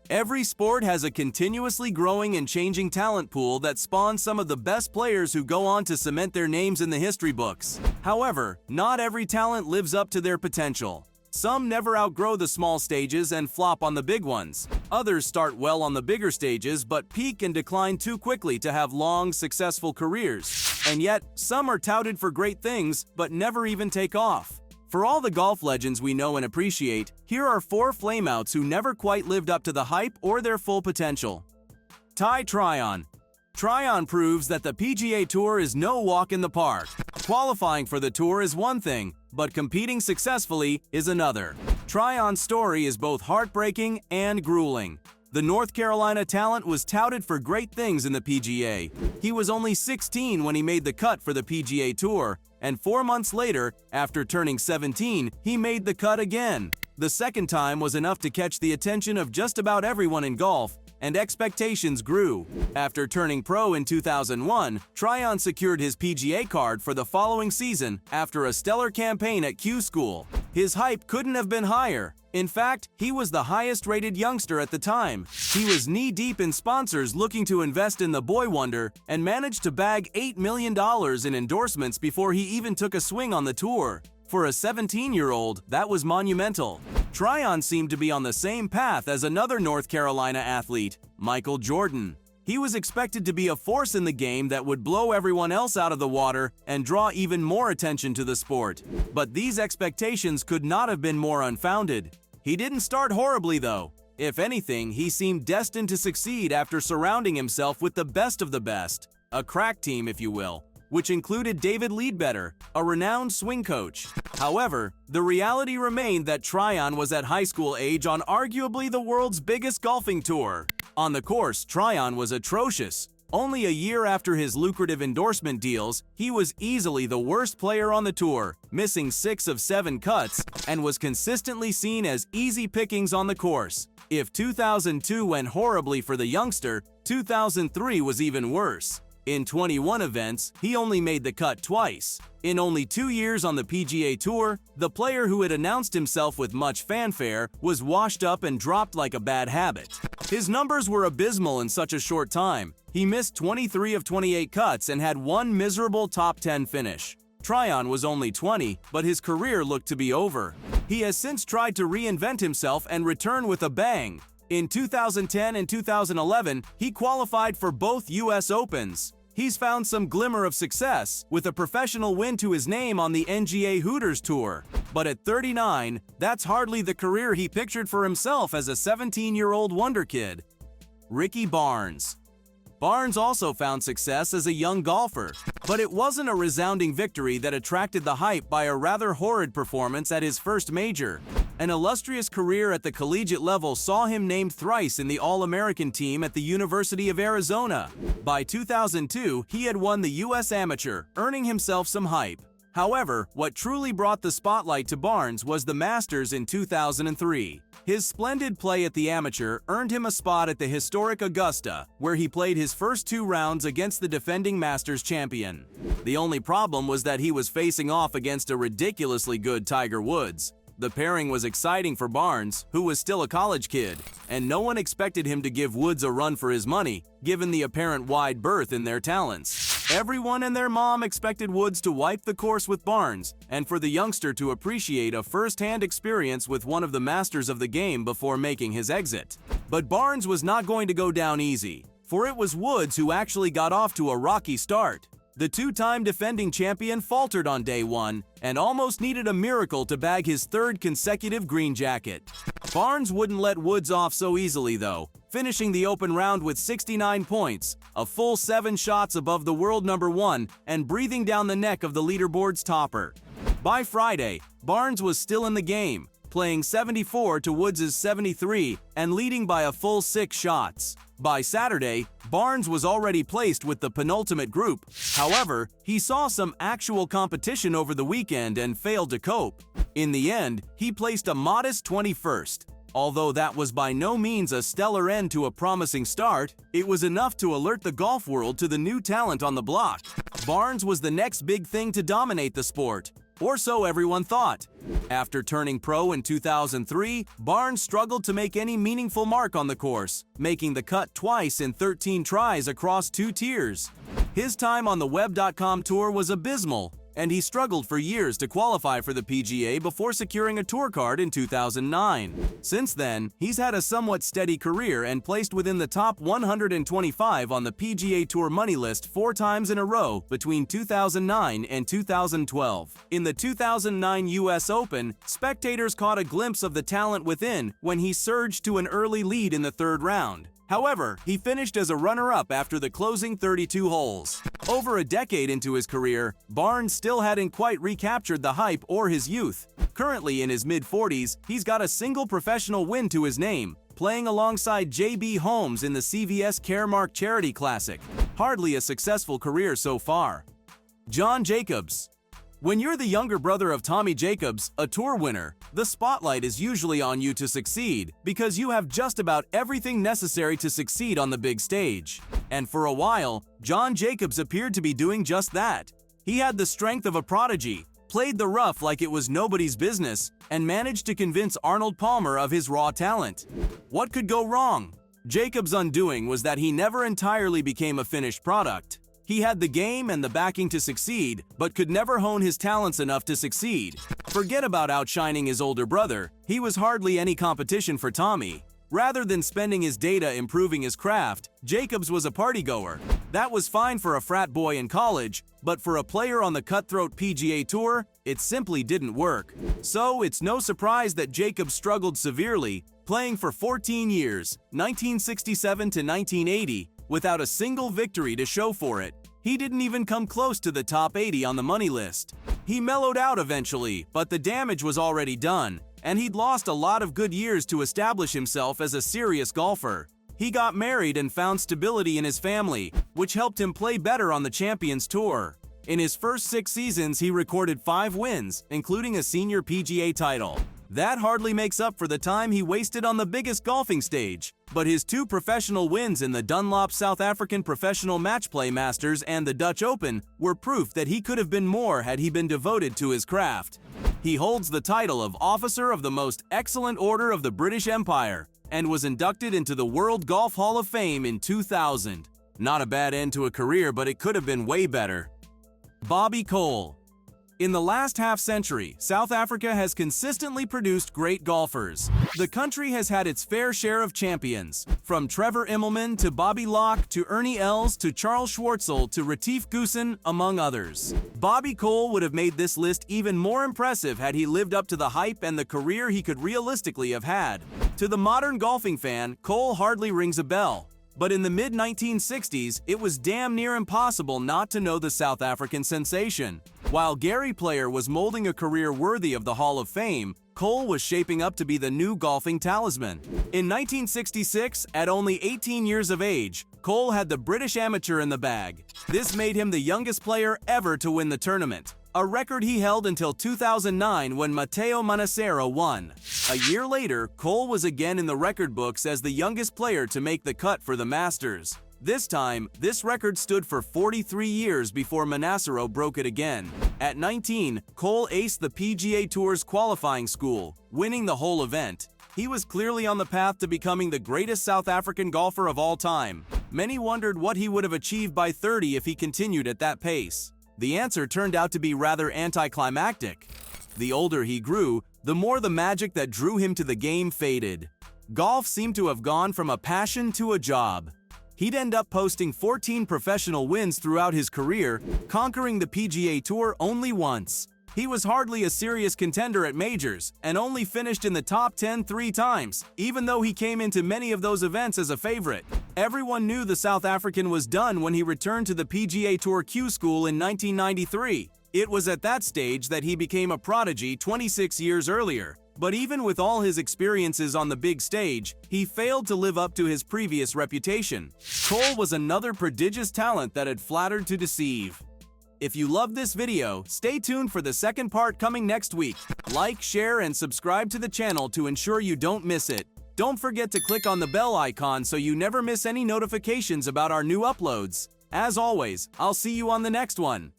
Every sport has a continuously growing and changing talent pool that spawns some of the best players who go on to cement their names in the history books. However, not every talent lives up to their potential. Some never outgrow the small stages and flop on the big ones. Others start well on the bigger stages but peak and decline too quickly to have long, successful careers. And yet, some are touted for great things but never even take off. For all the golf legends we know and appreciate, here are 4 Flameouts who never quite lived up to the hype or their full potential. Ty Tryon. Tryon proves that the PGA Tour is no walk in the park. Qualifying for the tour is one thing, but competing successfully is another. Tryon's story is both heartbreaking and grueling. The North Carolina talent was touted for great things in the PGA. He was only 16 when he made the cut for the PGA Tour, and 4 months later, after turning 17, he made the cut again. The second time was enough to catch the attention of just about everyone in golf, and expectations grew. After turning pro in 2001, Tryon secured his PGA card for the following season after a stellar campaign at Q School. His hype couldn't have been higher. In fact, he was the highest-rated youngster at the time. He was knee-deep in sponsors looking to invest in the boy wonder and managed to bag $8 million in endorsements before he even took a swing on the tour. For a 17-year-old, that was monumental. Tryon seemed to be on the same path as another North Carolina athlete, Michael Jordan. He was expected to be a force in the game that would blow everyone else out of the water and draw even more attention to the sport. But these expectations could not have been more unfounded. He didn't start horribly, though. If anything, he seemed destined to succeed after surrounding himself with the best of the best, a crack team, if you will, which included David Leadbetter, a renowned swing coach. However, the reality remained that Tryon was at high school age on arguably the world's biggest golfing tour. On the course, Tryon was atrocious. Only a year after his lucrative endorsement deals, he was easily the worst player on the tour, missing 6 of 7 cuts, and was consistently seen as easy pickings on the course. If 2002 went horribly for the youngster, 2003 was even worse. In 21 events, he only made the cut twice. In only 2 years on the PGA Tour, the player who had announced himself with much fanfare was washed up and dropped like a bad habit. His numbers were abysmal in such a short time. He missed 23 of 28 cuts and had one miserable top 10 finish. Tryon was only 20, but his career looked to be over. He has since tried to reinvent himself and return with a bang. In 2010 and 2011, he qualified for both U.S. Opens. He's found some glimmer of success, with a professional win to his name on the NGA Hooters Tour. But at 39, that's hardly the career he pictured for himself as a 17-year-old wonder kid. Ricky Barnes. Barnes also found success as a young golfer, but it wasn't a resounding victory that attracted the hype by a rather horrid performance at his first major. An illustrious career at the collegiate level saw him named thrice in the All-American team at the University of Arizona. By 2002, he had won the U.S. Amateur, earning himself some hype. However, what truly brought the spotlight to Barnes was the Masters in 2003. His splendid play at the Amateur earned him a spot at the historic Augusta, where he played his first 2 rounds against the defending Masters champion. The only problem was that he was facing off against a ridiculously good Tiger Woods. The pairing was exciting for Barnes, who was still a college kid, and no one expected him to give Woods a run for his money, given the apparent wide berth in their talents. Everyone and their mom expected Woods to wipe the course with Barnes, and for the youngster to appreciate a first-hand experience with one of the masters of the game before making his exit. But Barnes was not going to go down easy, for it was Woods who actually got off to a rocky start. The 2-time defending champion faltered on day 1 and almost needed a miracle to bag his 3rd consecutive green jacket. Barnes wouldn't let Woods off so easily, though, finishing the open round with 69 points, a full 7 shots above the world number 1 and breathing down the neck of the leaderboard's topper. By Friday, Barnes was still in the game, playing 74 to Woods' 73 and leading by a full 6 shots. By Saturday, Barnes was already placed with the penultimate group. However, he saw some actual competition over the weekend and failed to cope. In the end, he placed a modest 21st. Although that was by no means a stellar end to a promising start, it was enough to alert the golf world to the new talent on the block. Barnes was the next big thing to dominate the sport. or so everyone thought. After turning pro in 2003, Barnes struggled to make any meaningful mark on the course, making the cut twice in 13 tries across 2 tiers. His time on the Web.com Tour was abysmal, and he struggled for years to qualify for the PGA before securing a tour card in 2009. Since then, he's had a somewhat steady career and placed within the top 125 on the PGA Tour money list 4 times in a row between 2009 and 2012. In the 2009 US Open, spectators caught a glimpse of the talent within when he surged to an early lead in the 3rd round. However, he finished as a runner-up after the closing 32 holes. Over a decade into his career, Barnes still hadn't quite recaptured the hype or his youth. Currently in his mid-40s, he's got a single professional win to his name, playing alongside J.B. Holmes in the CVS Caremark Charity Classic. Hardly a successful career so far. John Jacobs. When you're the younger brother of Tommy Jacobs, a tour winner, the spotlight is usually on you to succeed because you have just about everything necessary to succeed on the big stage. And for a while, John Jacobs appeared to be doing just that. He had the strength of a prodigy, played the rough like it was nobody's business, and managed to convince Arnold Palmer of his raw talent. What could go wrong? Jacobs' undoing was that he never entirely became a finished product. He had the game and the backing to succeed, but could never hone his talents enough to succeed. Forget about outshining his older brother, he was hardly any competition for Tommy. Rather than spending his data improving his craft, Jacobs was a partygoer. That was fine for a frat boy in college, but for a player on the cutthroat PGA Tour, it simply didn't work. So it's no surprise that Jacobs struggled severely, playing for 14 years, 1967 to 1980, without a single victory to show for it. He didn't even come close to the top 80 on the money list. He mellowed out eventually, but the damage was already done, and he'd lost a lot of good years to establish himself as a serious golfer. He got married and found stability in his family, which helped him play better on the Champions Tour. In his first 6 seasons, he recorded 5 wins, including a senior PGA title. That hardly makes up for the time he wasted on the biggest golfing stage, but his 2 professional wins in the Dunlop South African Professional Matchplay Masters and the Dutch Open were proof that he could have been more had he been devoted to his craft. He holds the title of Officer of the Most Excellent Order of the British Empire and was inducted into the World Golf Hall of Fame in 2000. Not a bad end to a career, but it could have been way better. Bobby Cole. In the last half-century, South Africa has consistently produced great golfers. The country has had its fair share of champions, from Trevor Immelman to Bobby Locke to Ernie Els to Charles Schwartzel to Retief Goosen, among others. Bobby Cole would have made this list even more impressive had he lived up to the hype and the career he could realistically have had. To the modern golfing fan, Cole hardly rings a bell. But in the mid-1960s, it was damn near impossible not to know the South African sensation. While Gary Player was molding a career worthy of the Hall of Fame, Cole was shaping up to be the new golfing talisman. In 1966, at only 18 years of age, Cole had the British Amateur in the bag. This made him the youngest player ever to win the tournament, a record he held until 2009 when Matteo Manassero won. A year later, Cole was again in the record books as the youngest player to make the cut for the Masters. This time, this record stood for 43 years before Manassero broke it again. At 19, Cole aced the PGA Tour's qualifying school, winning the whole event. He was clearly on the path to becoming the greatest South African golfer of all time. Many wondered what he would have achieved by 30 if he continued at that pace. The answer turned out to be rather anticlimactic. The older he grew, the more the magic that drew him to the game faded. Golf seemed to have gone from a passion to a job. He'd end up posting 14 professional wins throughout his career, conquering the PGA Tour only once. He was hardly a serious contender at majors, and only finished in the top 10 3 times, even though he came into many of those events as a favorite. Everyone knew the South African was done when he returned to the PGA Tour Q School in 1993. It was at that stage that he became a prodigy 26 years earlier. But even with all his experiences on the big stage, he failed to live up to his previous reputation. Cole was another prodigious talent that had flattered to deceive. If you loved this video, stay tuned for the second part coming next week. Like, share, and subscribe to the channel to ensure you don't miss it. Don't forget to click on the bell icon so you never miss any notifications about our new uploads. As always, I'll see you on the next one.